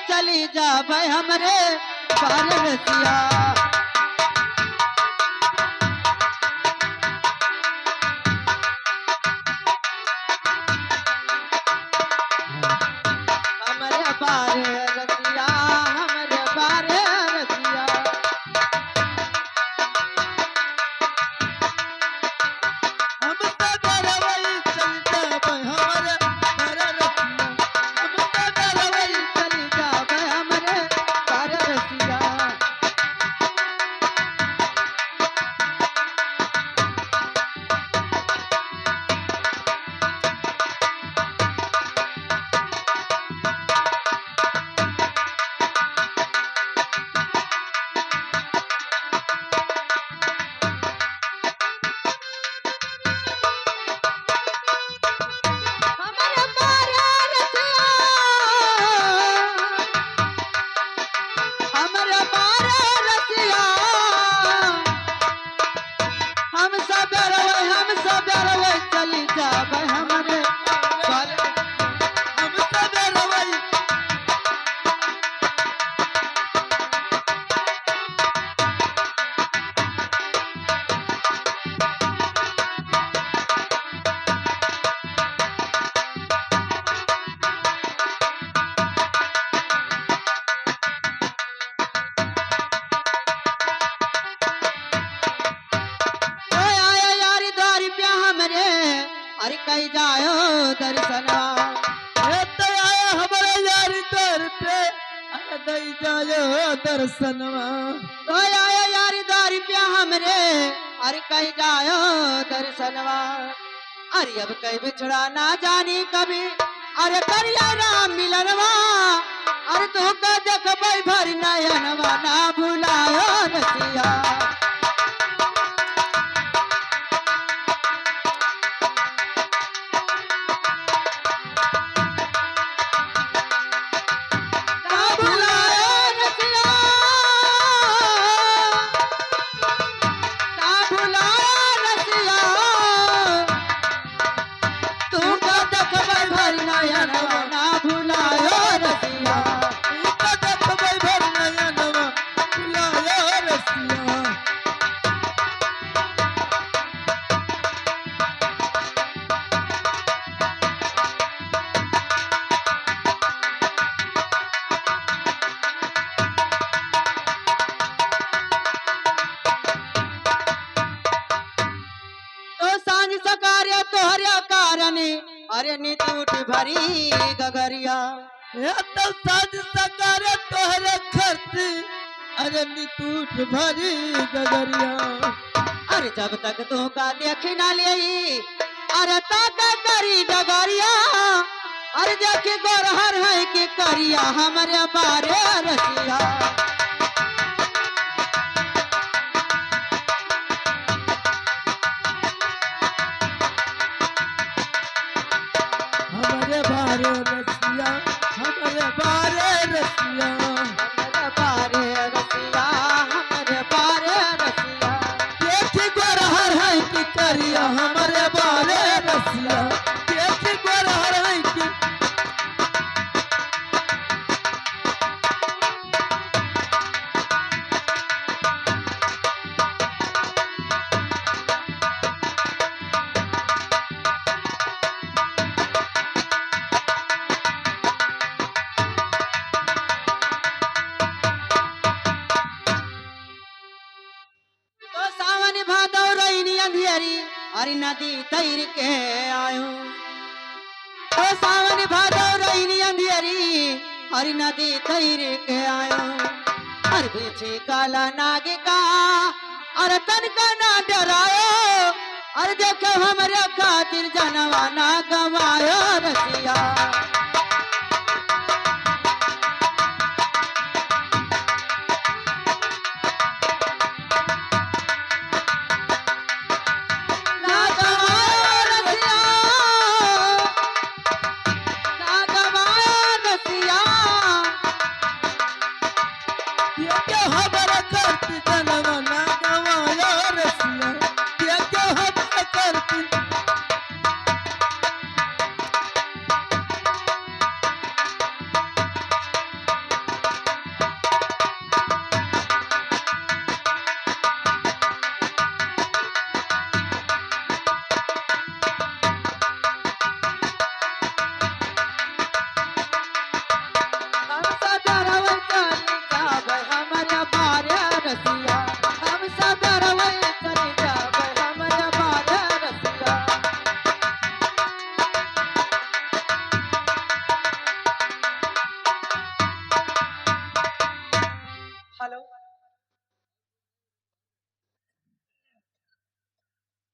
चली जाबे हमरे बारे रसिया। हमरे बारे रसिया, हमरे बारे रसिया। हम सदरवई चल जाबे हमरे बारे रसिया। हम सदरवई चली जाबे हमरे बारे रसिया। हमरे बारे रसिया, हमरे बारे रसिया। हम सदरवई चली जाबे हमरे बारे। हम सदरवई ओए आया यारी द्वारी पे हमरे, अरे कहीं जायो दर्शनवा। एते आया हमरे यारी दर पे अरे दई जायो दर्शनवा। ओए आया यारी द्वारी पे हमरे, अरे कहीं जायो दर्शनवा। अरे अब कहीं बिछड़ा ना जानी कभी, अरे करिया ना मिलनवा। अरे तू का देखबै भर नयनवा, ना भुलायो रसिया। ना भुलायो रसिया, ना भुलायो रसिया। तू का देखबै भर नयनवा, ना भुलायो रसिया। तू तो देखबै भर नयनवा भुलायो रसिया। तो सांझ सकारे तोहरे कारण, अरे नीति उठी भरी गगरिया। ये तो साज सकारे तोहरे खर्ची अरे नितूठ भरी गगरिया। अरे जब तक तू का देखी ना ले, अरे तक करी डगरिया। अरे देखी गोरहर है कि करिया हमरे बारे रसिया। हमारे बारे रसिया, हमारे बारे रसिया। हमरे बारे रसिया, हमरे बारे रसिया। देखी गोरहर है कि करिया हमारे बारे रसिया। देखी गोरहर है कि तो सावन भादौ रैनी अंधियरी, अरे नदी तैर के आयो। तो सावन भादौ रैनी अंधियरी, अरे नदी तैर के आयो। अरे पीछे काला नाग का, अरे तन का ना डरायो। अरे देखो हमरे खातिर जनवा ना गवायो रसिया। ना गवायो रसिया, ना गवायो रसिया। ये क्या हम